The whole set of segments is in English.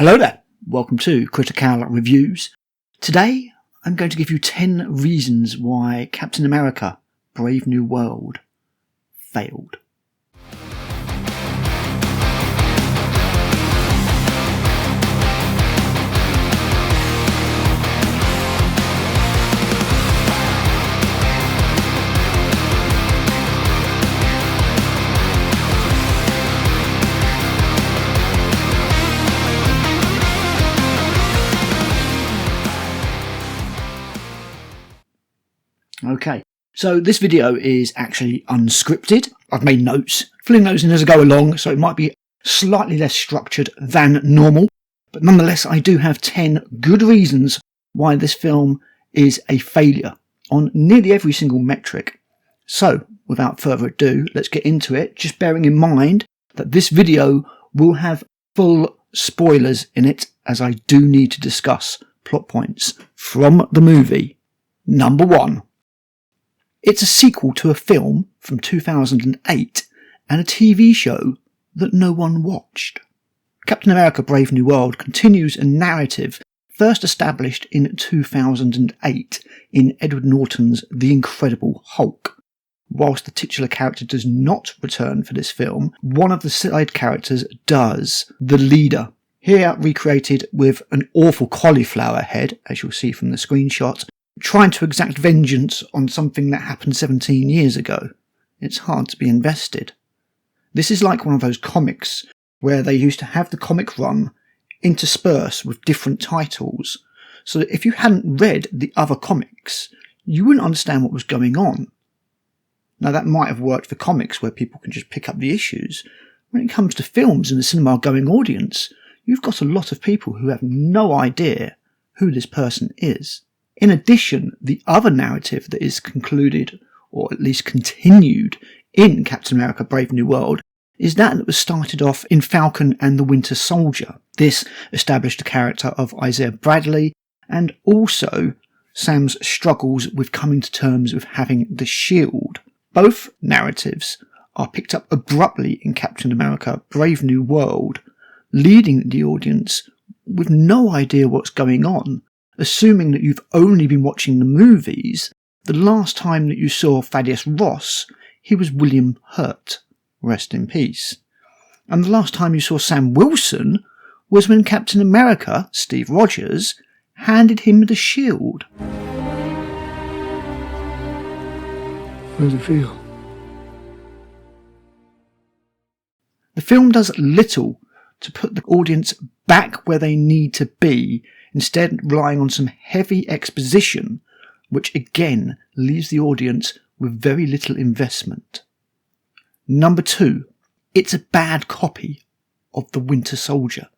Hello there, welcome to Critical Reviews. Today I'm going to give you 10 reasons why Captain America Brave New World failed. Okay, so this video is actually unscripted. I've made notes, filling those in as I go along, so it might be slightly less structured than normal, but nonetheless I do have 10 good reasons why this film is a failure on nearly every single metric. So, without further ado, let's get into it, just bearing in mind that this video will have full spoilers in it, as I do need to discuss plot points from the movie. Number 1. It's a sequel to a film from 2008 and a TV show that no one watched. Captain America Brave New World continues a narrative first established in 2008 in Edward Norton's The Incredible Hulk. Whilst the titular character does not return for this film, one of the side characters does, the leader. Here recreated with an awful cauliflower head, as you'll see from the screenshot, trying to exact vengeance on something that happened 17 years ago. It's hard to be invested. This is like one of those comics where they used to have the comic run interspersed with different titles, so that if you hadn't read the other comics, you wouldn't understand what was going on. Now that might have worked for comics where people can just pick up the issues. When it comes to films and the cinema-going audience, you've got a lot of people who have no idea who this person is. In addition, the other narrative that is concluded, or at least continued, in Captain America Brave New World is that was started off in Falcon and the Winter Soldier. This established the character of Isaiah Bradley and also Sam's struggles with coming to terms with having the shield. Both narratives are picked up abruptly in Captain America Brave New World, leading the audience with no idea what's going on. Assuming that you've only been watching the movies, the last time that you saw Thaddeus Ross, he was William Hurt, rest in peace. And the last time you saw Sam Wilson was when Captain America, Steve Rogers, handed him the shield. How does it feel? The film does little to put the audience back where they need to be, instead relying on some heavy exposition, which again leaves the audience with very little investment. Number 2. It's a bad copy of The Winter Soldier.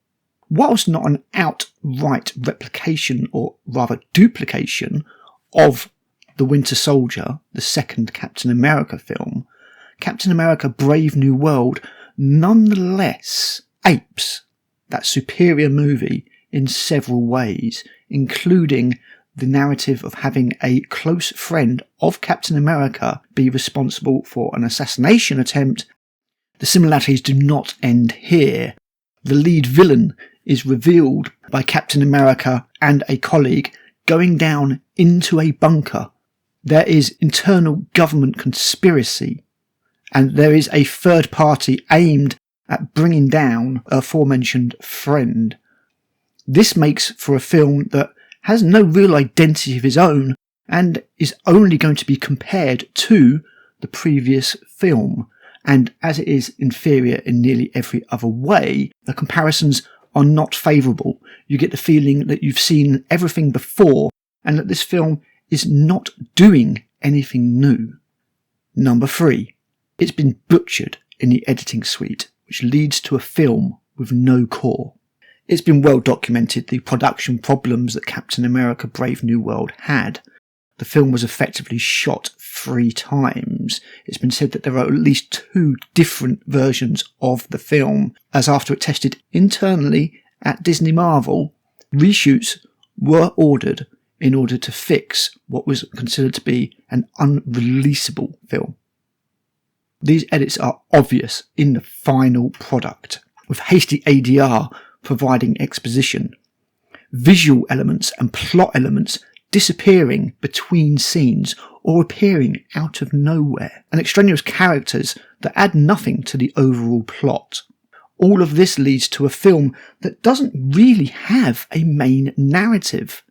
Whilst not an outright replication, or rather duplication, of The Winter Soldier, the second Captain America film, Captain America Brave New World nonetheless apes that superior movie in several ways, including the narrative of having a close friend of Captain America be responsible for an assassination attempt. The similarities do not end here. The lead villain is revealed by Captain America and a colleague going down into a bunker. There is internal government conspiracy, and there is a third party aimed at bringing down a aforementioned friend. This makes for a film that has no real identity of its own and is only going to be compared to the previous film. And as it is inferior in nearly every other way, the comparisons are not favourable. You get the feeling that you've seen everything before and that this film is not doing anything new. Number 3. It's been butchered in the editing suite, which leads to a film with no core. It's been well documented the production problems that Captain America Brave New World had. The film was effectively shot 3 times. It's been said that there are at least 2 different versions of the film, as after it tested internally at Disney Marvel, reshoots were ordered in order to fix what was considered to be an unreleasable film. These edits are obvious in the final product, with hasty ADR providing exposition, visual elements and plot elements disappearing between scenes or appearing out of nowhere, and extraneous characters that add nothing to the overall plot. All of this leads to a film that doesn't really have a main narrative.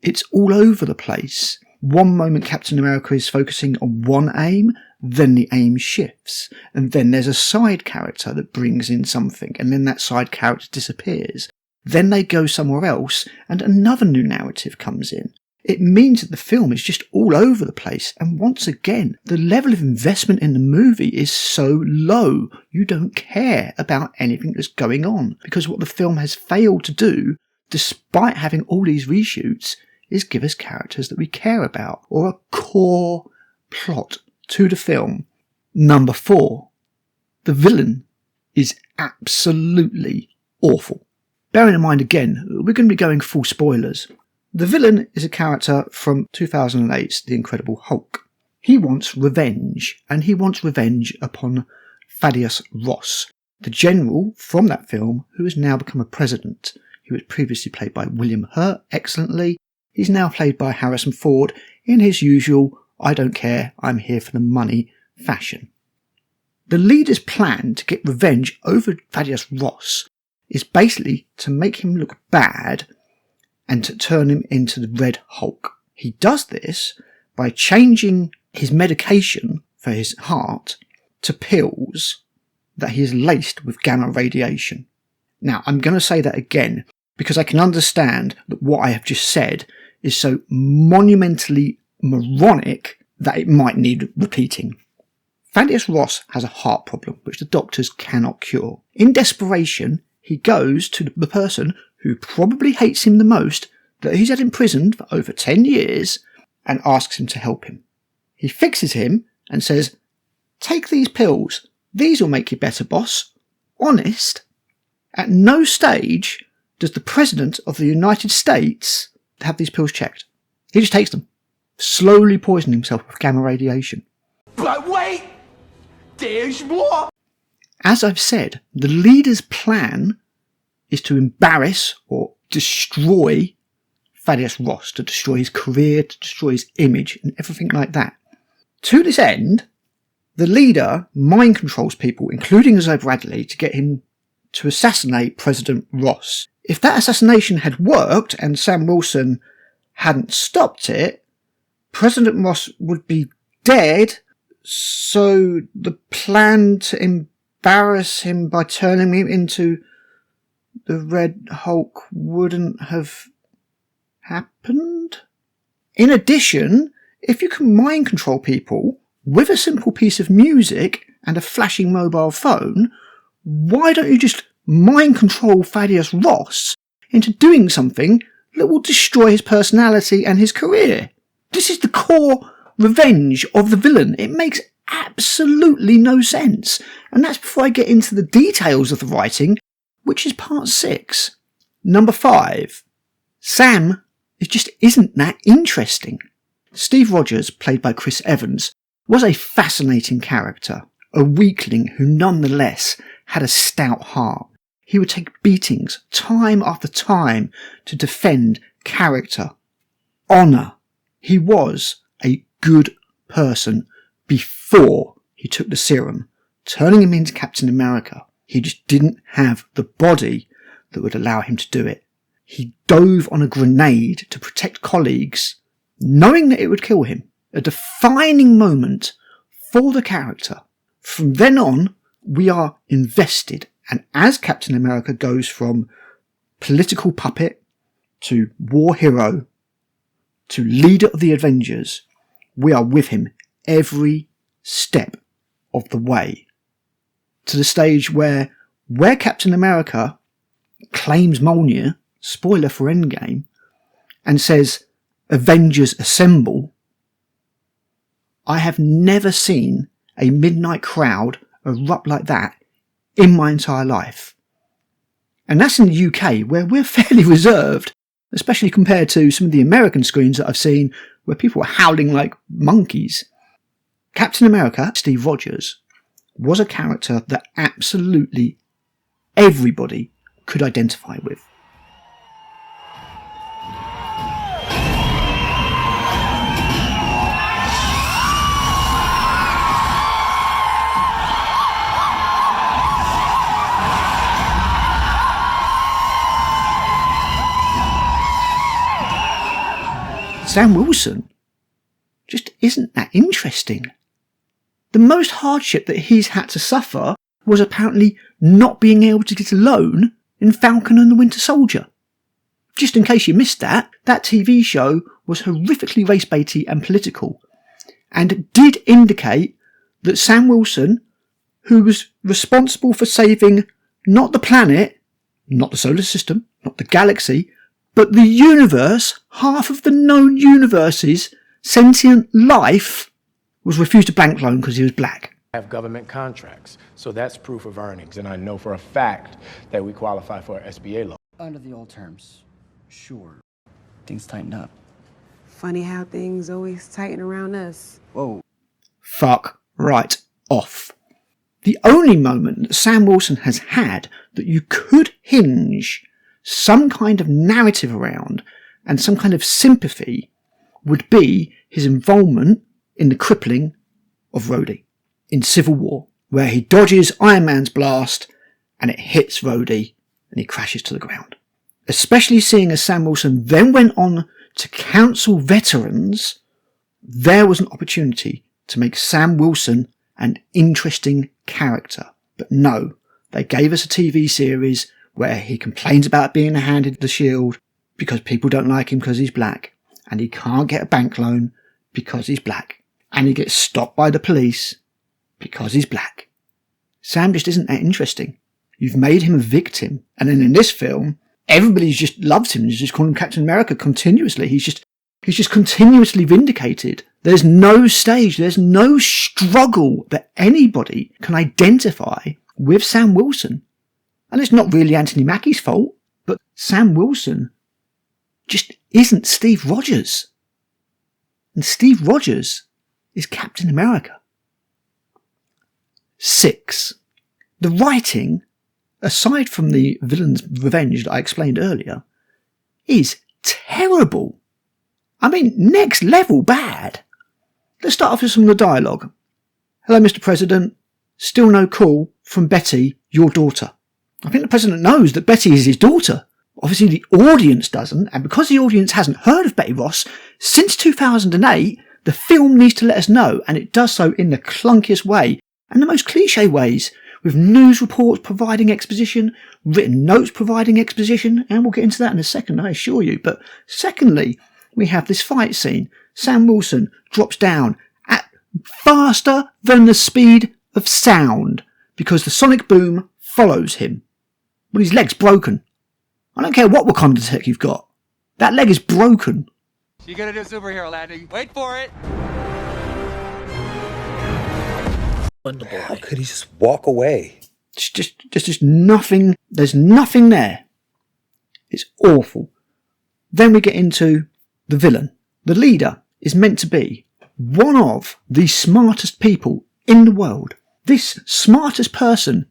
It's all over the place. One moment Captain America is focusing on one aim, then the aim shifts, and then there's a side character that brings in something, and then that side character disappears. Then they go somewhere else, and another new narrative comes in. It means that the film is just all over the place, and once again, the level of investment in the movie is so low, you don't care about anything that's going on, because what the film has failed to do, despite having all these reshoots, is give us characters that we care about, or a core plot to the film. Number 4. The villain is absolutely awful. Bearing in mind again, we're going to be going full spoilers. The villain is a character from 2008's The Incredible Hulk. He wants revenge, and he wants revenge upon Thaddeus Ross, the general from that film who has now become a president. He was previously played by William Hurt excellently. He's now played by Harrison Ford in his usual I don't care, I'm here for the money fashion. The leader's plan to get revenge over Thaddeus Ross is basically to make him look bad and to turn him into the Red Hulk. He does this by changing his medication for his heart to pills that he is laced with gamma radiation. Now, I'm going to say that again because I can understand that what I have just said is so monumentally moronic that it might need repeating. Thaddeus Ross has a heart problem which the doctors cannot cure. In desperation, he goes to the person who probably hates him the most, that he's had imprisoned for over 10 years, and asks him to help him. He fixes him and says, "Take these pills. These will make you better, boss." Honest. At no stage does the President of the United States have these pills checked. He just takes them, slowly poisoning himself with gamma radiation. But wait! There's more! As I've said, the leader's plan is to embarrass or destroy Thaddeus Ross, to destroy his career, to destroy his image, and everything like that. To this end, the leader mind controls people, including Zoe Bradley, to get him to assassinate President Ross. If that assassination had worked and Sam Wilson hadn't stopped it, President Ross would be dead, so the plan to embarrass him by turning him into the Red Hulk wouldn't have happened. In addition, if you can mind control people with a simple piece of music and a flashing mobile phone, why don't you just mind control Thaddeus Ross into doing something that will destroy his personality and his career? This is the core revenge of the villain. It makes absolutely no sense. And that's before I get into the details of the writing, which is part 6. Number 5. Sam just isn't that interesting. Steve Rogers, played by Chris Evans, was a fascinating character, a weakling who nonetheless had a stout heart. He would take beatings time after time to defend character, honour. He was a good person before he took the serum, turning him into Captain America. He just didn't have the body that would allow him to do it. He dove on a grenade to protect colleagues, knowing that it would kill him. A defining moment for the character. From then on, we are invested, and as Captain America goes from political puppet to war hero to leader of the Avengers, we are with him every step of the way. To the stage where Captain America claims Mjolnir, spoiler for Endgame, and says, "Avengers assemble," I have never seen a midnight crowd erupt like that in my entire life. And that's in the UK, where we're fairly reserved, especially compared to some of the American screens that I've seen where people were howling like monkeys. Captain America, Steve Rogers, was a character that absolutely everybody could identify with. Sam Wilson just isn't that interesting. The most hardship that he's had to suffer was apparently not being able to get a loan in Falcon and the Winter Soldier. Just in case you missed that TV show was horrifically race-baity and political, and did indicate that Sam Wilson, who was responsible for saving not the planet, not the solar system, not the galaxy, but the universe, half of the known universe's sentient life, was refused a bank loan because he was black. I have government contracts, so that's proof of earnings, and I know for a fact that we qualify for an SBA loan. Under the old terms, sure. Things tightened up. Funny how things always tighten around us. Whoa. Fuck right off. The only moment that Sam Wilson has had that you could hinge some kind of narrative around and some kind of sympathy would be his involvement in the crippling of Rhodey in Civil War, where he dodges Iron Man's blast and it hits Rhodey and he crashes to the ground. Especially seeing as Sam Wilson then went on to counsel veterans, there was an opportunity to make Sam Wilson an interesting character. But no, they gave us a TV series where he complains about being handed the shield because people don't like him because he's black, and he can't get a bank loan because he's black, and he gets stopped by the police because he's black. Sam just isn't that interesting. You've made him a victim, and then in this film, everybody just loves him. He's just calling him Captain America continuously. He's just continuously vindicated. There's no stage, there's no struggle that anybody can identify with Sam Wilson. And it's not really Anthony Mackie's fault, but Sam Wilson just isn't Steve Rogers. And Steve Rogers is Captain America. 6. The writing, aside from the villain's revenge that I explained earlier, is terrible. I mean, next level bad. Let's start off with some of the dialogue. Hello, Mr. President. Still no call from Betty, your daughter. I think the President knows that Betty is his daughter. Obviously the audience doesn't, and because the audience hasn't heard of Betty Ross since 2008, the film needs to let us know, and it does so in the clunkiest way, and the most cliche ways, with news reports providing exposition, written notes providing exposition, and we'll get into that in a second, I assure you. But secondly, we have this fight scene. Sam Wilson drops down at faster than the speed of sound, because the sonic boom follows him. Well, his leg's broken. I don't care what Wakanda tech you've got. That leg is broken. You're gonna do superhero landing. Wait for it. How could he just walk away? It's just nothing. There's nothing there. It's awful. Then we get into the villain. The leader is meant to be one of the smartest people in the world. This smartest person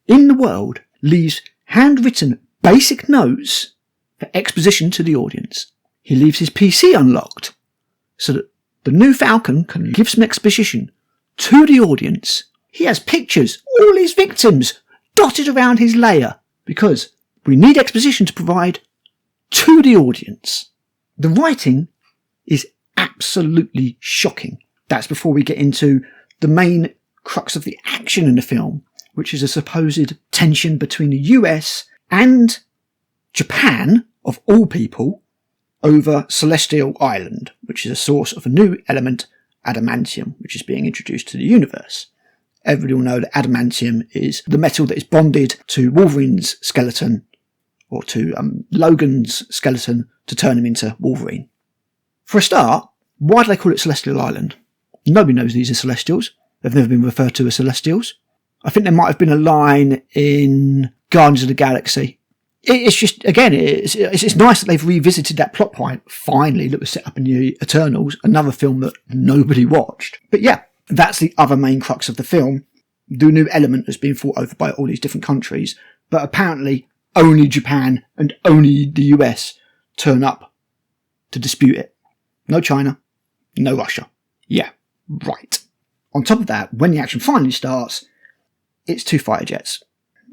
in the world leaves handwritten basic notes for exposition to the audience. He leaves his PC unlocked so that the new Falcon can give some exposition to the audience. He has pictures, all his victims, dotted around his layer because we need exposition to provide to the audience. The writing is absolutely shocking. That's before we get into the main crux of the action in the film, which is a supposed tension between the US and Japan, of all people, over Celestial Island, which is a source of a new element, adamantium, which is being introduced to the universe. Everybody will know that adamantium is the metal that is bonded to Wolverine's skeleton, or to Logan's skeleton, to turn him into Wolverine. For a start, why do they call it Celestial Island? Nobody knows these are Celestials. They've never been referred to as Celestials. I think there might have been a line in Guardians of the Galaxy. It's just, again, it's nice that they've revisited that plot point, finally, that was set up in the Eternals, another film that nobody watched. But yeah, that's the other main crux of the film. The new element that's being fought over by all these different countries. But apparently, only Japan and only the US turn up to dispute it. No China, no Russia. Yeah, right. On top of that, when the action finally starts, it's 2 fighter jets,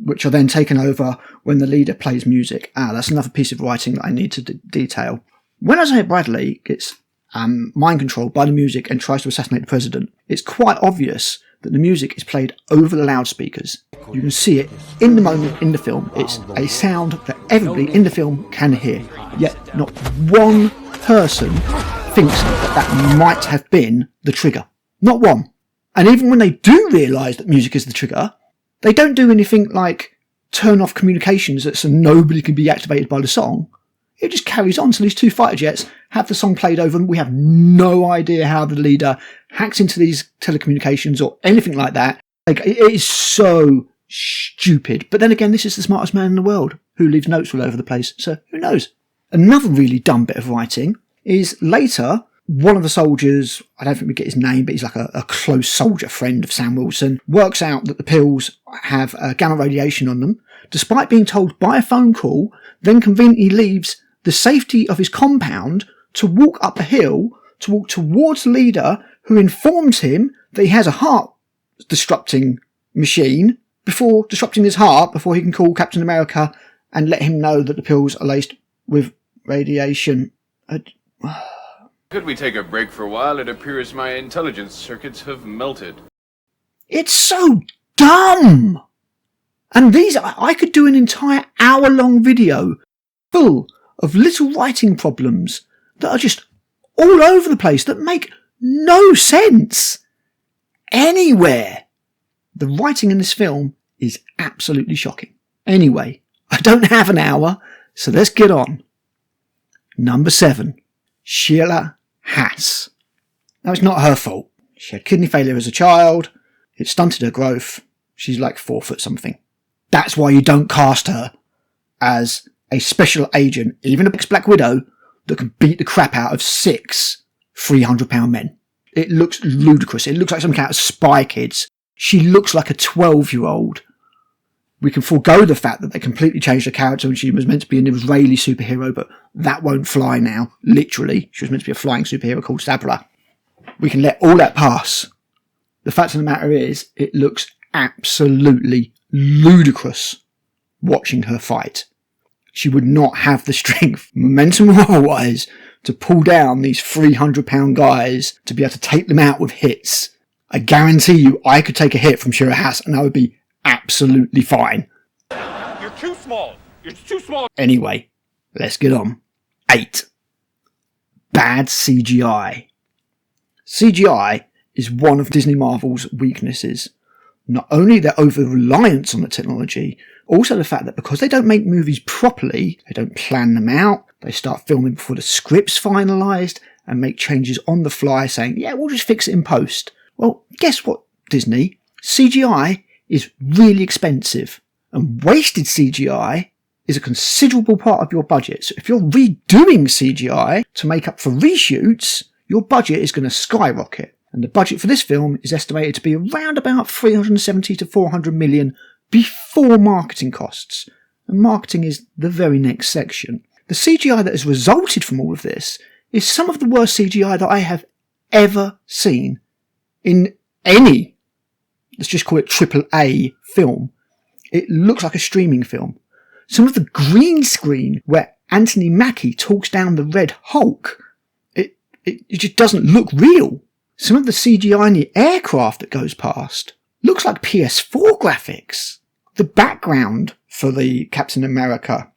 which are then taken over when the leader plays music. That's another piece of writing that I need to detail. When Isaiah Bradley gets mind controlled by the music and tries to assassinate the president, it's quite obvious that the music is played over the loudspeakers. You can see it in the moment in the film. It's a sound that everybody in the film can hear, yet not one person thinks that that might have been the trigger. Not one. And even when they do realise that music is the trigger, they don't do anything like turn off communications so nobody can be activated by the song. It just carries on. So these 2 fighter jets have the song played over them. We have no idea how the leader hacks into these telecommunications or anything like that. Like, it is so stupid. But then again, this is the smartest man in the world who leaves notes all over the place. So who knows? Another really dumb bit of writing is later, one of the soldiers, I don't think we get his name, but he's like a close soldier friend of Sam Wilson, works out that the pills have gamma radiation on them, despite being told by a phone call, then conveniently leaves the safety of his compound to walk up a hill, to walk towards the leader, who informs him that he has a heart-disrupting machine before disrupting his heart, before he can call Captain America and let him know that the pills are laced with radiation. Could we take a break for a while? It appears my intelligence circuits have melted. It's so dumb! And I could do an entire hour-long video full of little writing problems that are just all over the place, that make no sense anywhere. The writing in this film is absolutely shocking. Anyway, I don't have an hour, so let's get on. Number 7. Sheila Haas. Now, it's not her fault. She had kidney failure as a child. It stunted her growth. She's like 4 foot something. That's why you don't cast her as a special agent, even a Black Widow, that can beat the crap out of 6 300-pound men. It looks ludicrous. It looks like some kind of Spy Kids. She looks like a 12-year-old. We can forego the fact that they completely changed her character and she was meant to be an Israeli superhero, but that won't fly now. Literally. She was meant to be a flying superhero called Sabra. We can let all that pass. The fact of the matter is, it looks absolutely ludicrous watching her fight. She would not have the strength, momentum or otherwise, to pull down these 300-pound guys to be able to take them out with hits. I guarantee you I could take a hit from Sheila Haas and I would be absolutely fine. You're too small. You're too small. Anyway, let's get on. 8. Bad CGI. CGI is one of Disney Marvel's weaknesses. Not only their over-reliance on the technology, also the fact that because they don't make movies properly, they don't plan them out, they start filming before the script's finalised and make changes on the fly saying, yeah, we'll just fix it in post. Well, guess what, Disney? CGI is really expensive, and wasted CGI is a considerable part of your budget. So if you're redoing CGI to make up for reshoots, your budget is going to skyrocket. And the budget for this film is estimated to be around about 370 to 400 million before marketing costs. And marketing is the very next section. The CGI that has resulted from all of this is some of the worst CGI that I have ever seen in any, let's just call it AAA film. It looks like a streaming film. Some of the green screen where Anthony Mackie talks down the Red Hulk, it just doesn't look real. Some of the CGI in the aircraft that goes past looks like PS4 graphics. The background for the Captain America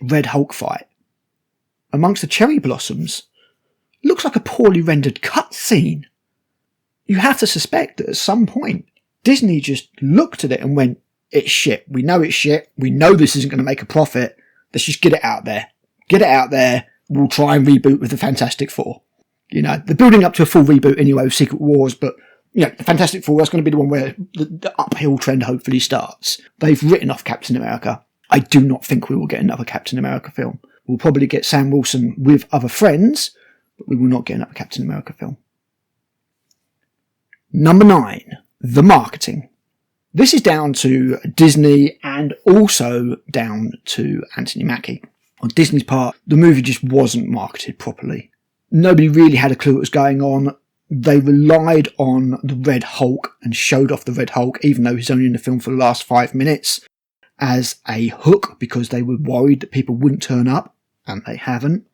Red Hulk fight amongst the cherry blossoms looks like a poorly rendered cutscene. You have to suspect that at some point Disney just looked at it and went, it's shit. We know it's shit. We know this isn't going to make a profit. Let's just get it out there. Get it out there. We'll try and reboot with the Fantastic Four. You know, they're building up to a full reboot anyway with Secret Wars, but, you know, the Fantastic Four, that's going to be the one where the uphill trend hopefully starts. They've written off Captain America. I do not think we will get another Captain America film. We'll probably get Sam Wilson with other friends, but we will not get another Captain America film. Number 9. The marketing. This is down to Disney and also down to Anthony Mackie. On Disney's part, the movie just wasn't marketed properly. Nobody really had a clue what was going on. They relied on the Red Hulk and showed off the Red Hulk, even though he's only in the film for the last 5 minutes, as a hook because they were worried that people wouldn't turn up, and they haven't.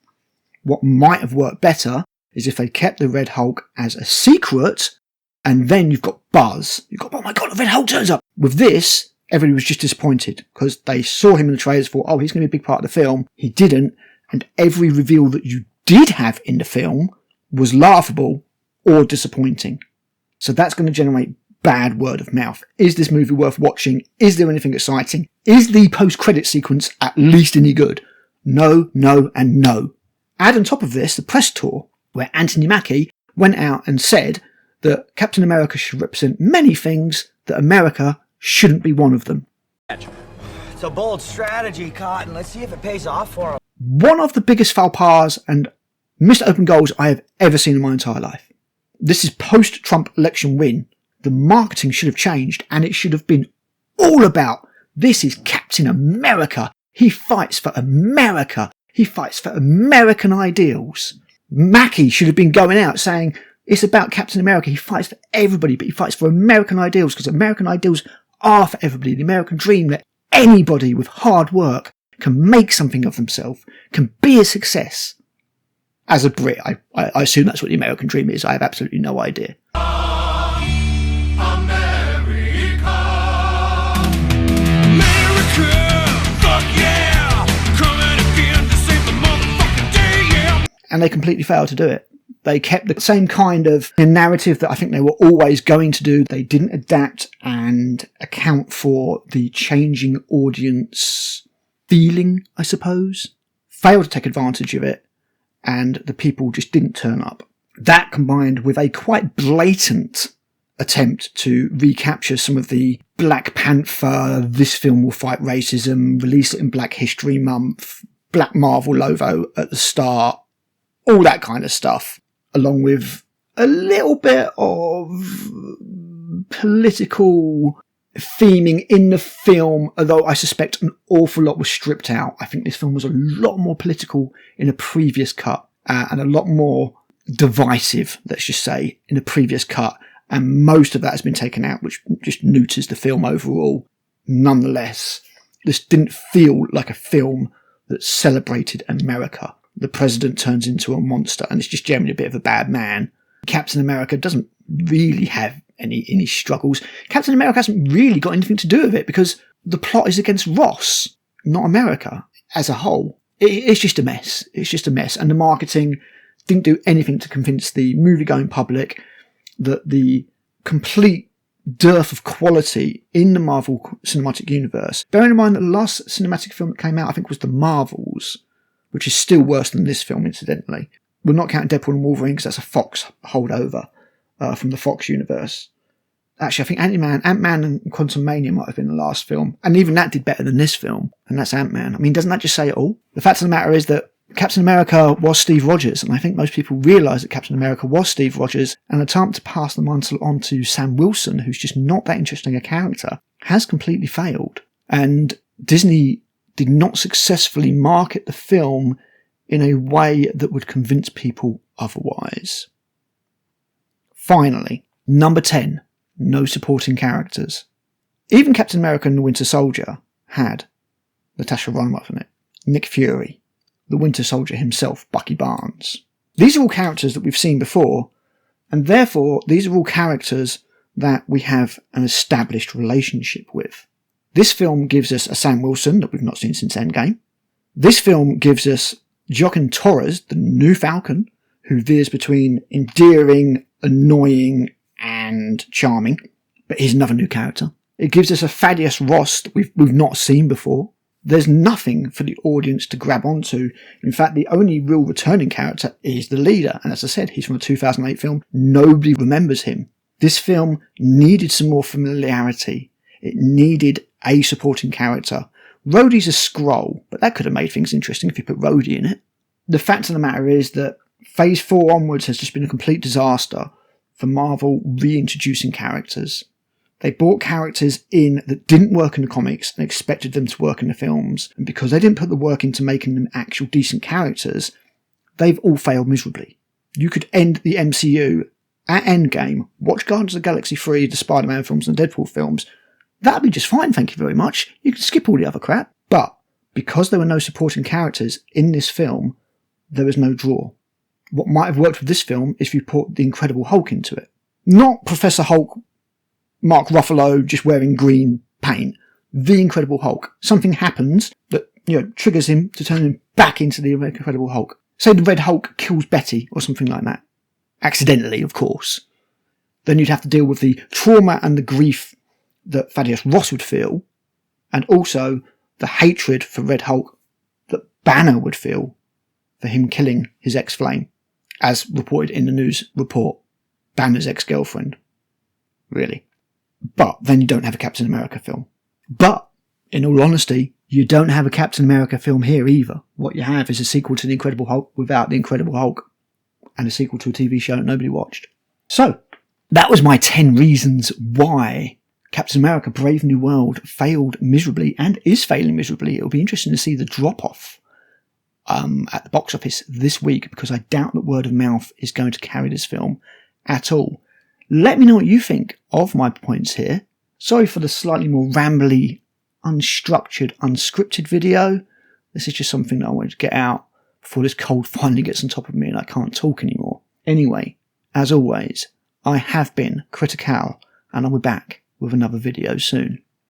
What might have worked better is if they kept the Red Hulk as a secret, and then you've got buzz. You've got, oh my god, the Red Hulk turns up! With this, everybody was just disappointed because they saw him in the trailers, thought, oh, he's going to be a big part of the film. He didn't, and every reveal that you did have in the film was laughable or disappointing. So that's going to generate bad word of mouth. Is this movie worth watching? Is there anything exciting? Is the post-credit sequence at least any good? No, no, and no. Add on top of this the press tour, where Anthony Mackie went out and said that Captain America should represent many things, that America shouldn't be one of them. It's a bold strategy, Cotton. Let's see if it pays off for him. One of the biggest faux pas and missed open goals I have ever seen in my entire life. This is post-Trump election win. The marketing should have changed, and it should have been all about, this is Captain America. He fights for America. He fights for American ideals. Mackie should have been going out saying, it's about Captain America. He fights for everybody, but he fights for American ideals, because American ideals are for everybody. The American dream that anybody with hard work can make something of themselves, can be a success. As a Brit, I assume that's what the American dream is. I have absolutely no idea. And they completely failed to do it. They kept the same kind of narrative that I think they were always going to do. They didn't adapt and account for the changing audience feeling, I suppose. Failed to take advantage of it, and the people just didn't turn up. That combined with a quite blatant attempt to recapture some of the Black Panther, this film will fight racism, release it in Black History Month, Black Marvel logo at the start, all that kind of stuff, along with a little bit of political theming in the film, although I suspect an awful lot was stripped out. I think this film was a lot more political in a previous cut, and a lot more divisive, let's just say, in a previous cut, and most of that has been taken out, which just neuters the film overall. Nonetheless, this didn't feel like a film that celebrated America. The president turns into a monster, and it's just generally a bit of a bad man. Captain America doesn't really have any struggles. Captain America hasn't really got anything to do with it, because the plot is against Ross, not America as a whole. It's just a mess. It's just a mess. And the marketing didn't do anything to convince the movie-going public that the complete dearth of quality in the Marvel Cinematic Universe. Bearing in mind that the last cinematic film that came out, I think, was The Marvels, which is still worse than this film, incidentally. We're not counting Deadpool and Wolverine because that's a Fox holdover from the Fox universe. Actually, I think Ant-Man and Quantumania might have been the last film, and even that did better than this film, and that's Ant-Man. I mean, doesn't that just say it all? The fact of the matter is that Captain America was Steve Rogers, and I think most people realise that Captain America was Steve Rogers, and the attempt to pass them on to Sam Wilson, who's just not that interesting a character, has completely failed. And Disney did not successfully market the film in a way that would convince people otherwise. Finally, number 10, no supporting characters. Even Captain America and the Winter Soldier had Natasha Romanoff in it, Nick Fury, the Winter Soldier himself, Bucky Barnes. These are all characters that we've seen before, and therefore these are all characters that we have an established relationship with. This film gives us a Sam Wilson that we've not seen since Endgame. This film gives us Joaquin Torres, the new Falcon, who veers between endearing, annoying, and charming, but he's another new character. It gives us a Thaddeus Ross that we've not seen before. There's nothing for the audience to grab onto. In fact, the only real returning character is the leader, and as I said, he's from a 2008 film. Nobody remembers him. This film needed some more familiarity. It needed a supporting character. Rhodey's a Skrull, but that could have made things interesting if you put Rhodey in it. The fact of the matter is that Phase 4 onwards has just been a complete disaster for Marvel reintroducing characters. They brought characters in that didn't work in the comics and expected them to work in the films, and because they didn't put the work into making them actual decent characters, they've all failed miserably. You could end the MCU at Endgame, watch Guardians of the Galaxy 3, the Spider-Man films and Deadpool films. That'd be just fine, thank you very much. You could skip all the other crap. But because there were no supporting characters in this film, there was no draw. What might have worked with this film is if you put the Incredible Hulk into it. Not Professor Hulk, Mark Ruffalo just wearing green paint. The Incredible Hulk. Something happens that, triggers him to turn him back into the Incredible Hulk. Say the Red Hulk kills Betty or something like that. Accidentally, of course. Then you'd have to deal with the trauma and the grief that Thaddeus Ross would feel, and also the hatred for Red Hulk that Banner would feel for him killing his ex-flame, as reported in the news report, Banner's ex-girlfriend. Really. But then you don't have a Captain America film. But, in all honesty, you don't have a Captain America film here either. What you have is a sequel to The Incredible Hulk without The Incredible Hulk, and a sequel to a TV show that nobody watched. So, that was my 10 reasons why Captain America Brave New World failed miserably and is failing miserably. It'll be interesting to see the drop-off at the box office this week, because I doubt that word of mouth is going to carry this film at all. Let me know what you think of my points here. Sorry for the slightly more rambly, unstructured, unscripted video. This is just something that I wanted to get out before this cold finally gets on top of me and I can't talk anymore. Anyway, as always, I have been Critic, and I'll be back with another video soon.